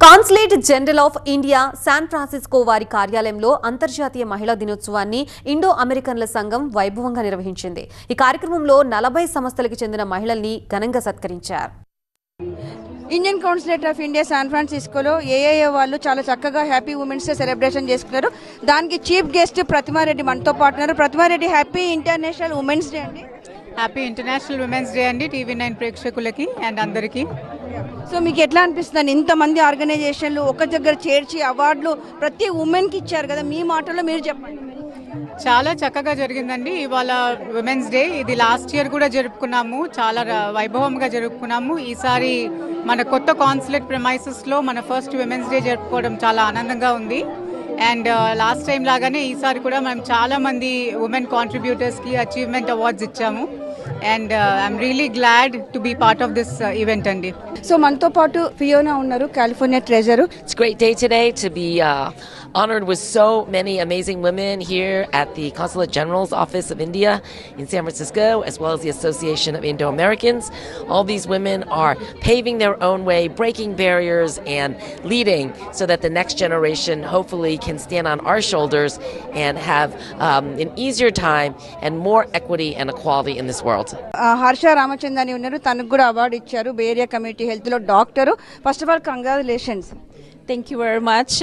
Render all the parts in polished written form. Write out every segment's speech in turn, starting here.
Consulate general of India San Francisco వారి కార్యాలయంలో అంతర్జాతీయ మహిళా దినోత్సవాన్ని ఇండో అమెరికన్ల సంఘం వైభవంగా నిర్వహించింది. ఈ కార్యక్రమంలో 40 సంస్థలకు చెందిన మహిళల్ని ఘనంగా సత్కరించారు. Indian consulate of India San ఫ్రాన్సిస్కోలో ఏఐఏ వాళ్ళు చాలా చక్కగా హ్యాపీ ఉమెన్స్ డే సెలబ్రేషన్ చేసుకున్నారు. దానికి చీఫ్ గెస్ట్ ప్రతిమారెడ్డి మనతో పాటున్నారు. Pratima Reddy, happy international women's day అండి. హ్యాపీ ఇంటర్నేషనల్ ఉమెన్స్ డే అండి TV9 ప్రేక్షకులకి అండ్ అందరికీ. సో మీకు ఎట్లా అనిపిస్తుంది ఇంతమంది ఆర్గనైజేషన్లు ఒక దగ్గర చేర్చి అవార్డులు ప్రతి ఉమెన్కి ఇచ్చారు కదా, మీ మాటల్లో మీరు చెప్పండి. చాలా చక్కగా జరిగిందండి ఇవాళ ఉమెన్స్ డే. ఇది లాస్ట్ ఇయర్ కూడా జరుపుకున్నాము, చాలా వైభవంగా జరుపుకున్నాము. ఈసారి మన కొత్త కాన్సులేట్ ప్రెమైసెస్లో మన ఫస్ట్ ఉమెన్స్ డే జరుపుకోవడం చాలా ఆనందంగా ఉంది. అండ్ లాస్ట్ టైం లాగానే ఈసారి కూడా మనం చాలా మంది ఉమెన్ కాంట్రిబ్యూటర్స్కి అచీవ్మెంట్ అవార్డ్స్ ఇచ్చాము. And I'm really glad to be part of this event అండి. సో మనతో పాటు ఫియోనా ఉన్నారు, California treasure. It's a great day today to be honored with so many amazing women here at the Consulate General's Office of India in San Francisco, as well as the Association of Indo-Americans. All these women are paving their own way, breaking barriers, and leading so that the next generation hopefully can stand on our shoulders and have an easier time and more equity and equality in this world. Harsha Ramachandran ఉన్నారు, తనకు కూడా award ఇచ్చారు, bay area community హెల్త్లో doctor. First of all congratulations. Thank you very much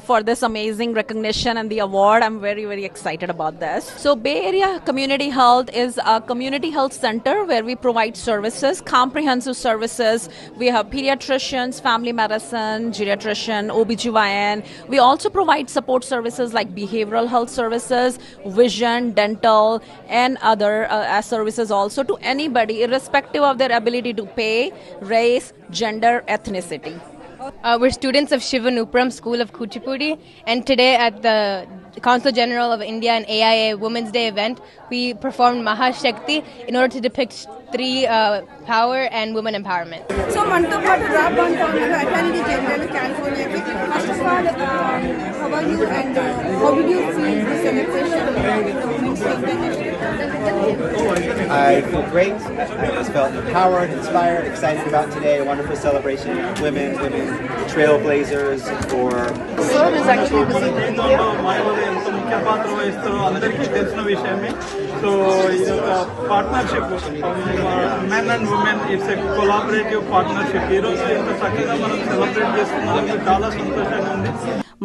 for this amazing recognition and the award. I'm very, very excited about this. So Bay Area Community Health is a community health center where we provide services, comprehensive services. We have pediatricians, family medicine, geriatrician, OBGYN. We also provide support services like behavioral health services, vision, dental, and other services also to anybody, irrespective of their ability to pay, race, gender, ethnicity. We're students of Shivanupram School of Kuchipudi, and today at the Consul General of India and AIA Women's Day event, we performed Mahashakti in order to depict three power and women empowerment. So మనతో పాటు Rob Bonta ఉన్నారు, attorney general కాలిఫోర్నియాకి. First of all how are you and how did you feel the celebration? I feel great. I just felt empowered, inspired, excited about today. A wonderful celebration of women, trailblazers for. Serve is actually అందరికీ తెలిసిన విషయమే. So ఇది ఒక partnership, men and women. It's a collaborative partnership. ఈరోజు ఇంత చక్కగా మనం celebrate చేస్తున్నందుకు చాలా సంతోషంగా ఉంది.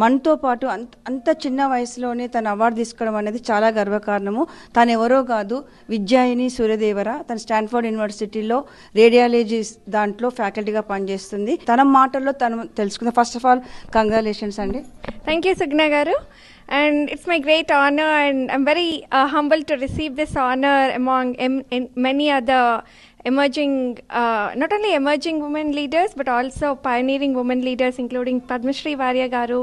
మనతో పాటు అంత చిన్న వయసులోనే తన అవార్డు తీసుకోవడం అనేది చాలా గర్వకారణము. తను ఎవరో కాదు, విద్యాయిని సూర్యదేవర. తను స్టాన్ఫోర్డ్ యూనివర్సిటీలో రేడియాలజీ దాంట్లో ఫ్యాకల్టీగా పనిచేస్తుంది. తన మాటల్లో తను తెలుసుకుందాం. ఫస్ట్ ఆఫ్ ఆల్ కంగ్రాచులేషన్స్ అండి. Thank you, Sugna Garu. And it's my great honor, and I'm very humbled to receive this honor among many other emerging, not only emerging women leaders, but also pioneering women leaders, including Padmashri Varya Garu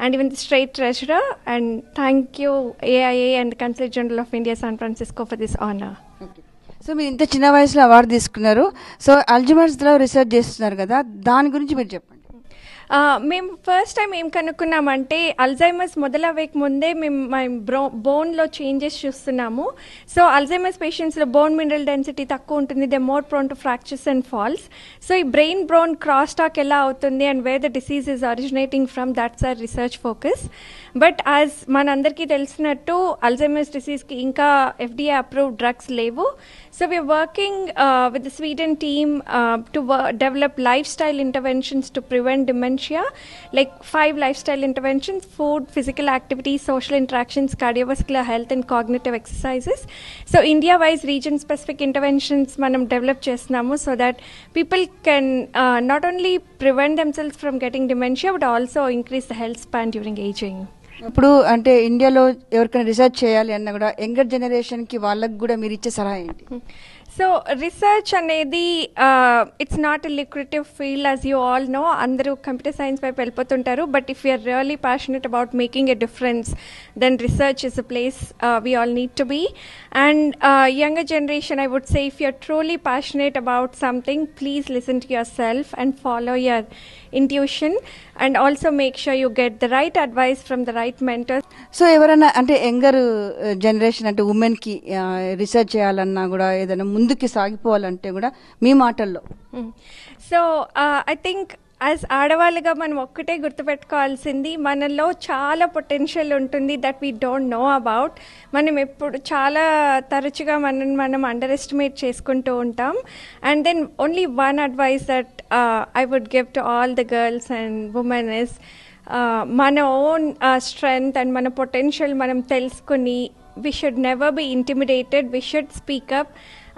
and even the State Treasurer. And thank you, AIA and the Consulate General of India, San Francisco, for this honor. So మీరు ఇంత చిన్న వయసులో award తీసుకున్నారు. So అల్జీమర్స్లో research చేస్తున్నారు కదా, దాని గురించి మీరు చెప్పండి. మేము ఫస్ట్ టైం ఏం కనుక్కున్నామంటే అల్జైమర్స్ మొదలవ్వక ముందే మేము బోన్లో చేంజెస్ చూస్తున్నాము. సో అల్జైమర్స్ పేషెంట్స్లో బోన్ మినరల్ డెన్సిటీ తక్కువ ఉంటుంది, they more prone to fractures and falls. So ఈ బ్రెయిన్ బ్రోన్ క్రాస్ టాక్ ఎలా అవుతుంది and where the disease is originating from, that's our research focus. But as మనందరికీ తెలిసినట్టు Alzheimer's డిసీజ్కి ఇంకా FDA అప్రూవ్డ్ డ్రగ్స్ లేవు. So we're working with the Sweden team to develop lifestyle interventions to prevent dementia, like 5 lifestyle interventions: food, physical activity, social interactions, cardiovascular health, and cognitive exercises. So India-wise region-specific interventions manam develop chestunnamu so that people can not only prevent themselves from getting dementia, but also increase the health span during aging. ఇప్పుడు అంటే ఇండియాలో ఎవరికైనా research చేయాలి అన్నా కూడా younger జనరేషన్కి వాళ్ళకి కూడా మీరు ఇచ్చే సలహా ఏంటి? సో రీసెర్చ్ అనేది it's not a lucrative field, as you all know. అందరూ కంప్యూటర్ సైన్స్ వైపు వెళ్ళిపోతుంటారు. But if you're really passionate about making a difference, then research is a place we all need to be. And younger generation, I would say, if you're truly passionate about something, please listen to yourself and follow your intuition, and also make sure you get the right advice from the right mentors. So ఎవరైనా అంటే younger generation అంటే ఉమెన్కి research చేయాలన్నా కూడా ఏదైనా ముందుకి సాగిపోవాలంటే కూడా మీ మాటల్లో? So I think యాజ్ ఆడవాళ్ళుగా మనం ఒక్కటే గుర్తుపెట్టుకోవాల్సింది, మనలో చాలా పొటెన్షియల్ ఉంటుంది that we don't know about. మనం ఎప్పుడు చాలా తరచుగా మనం అండర్ ఎస్టిమేట్ చేసుకుంటూ ఉంటాం. And then only one advice that I would give to all the girls and women is మన ఓన్ స్ట్రెంగ్త్ అండ్ మన పొటెన్షియల్ మనం తెలుసుకుని, we should never be intimidated, we should speak up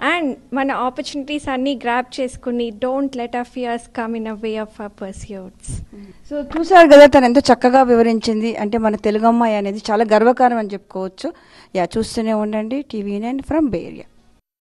and మన opportunities అన్నీ grab చేసుకుని don't let our fears come in a way of our pursuits. So చూసారు కదా తను ఎంత చక్కగా వివరించింది. అంటే మన తెలుగు అమ్మాయి అనేది చాలా గర్వకారం అని చెప్పుకోవచ్చు. చూస్తూనే ఉండండి TV9 ఫ్రమ్ బే ఏరియా.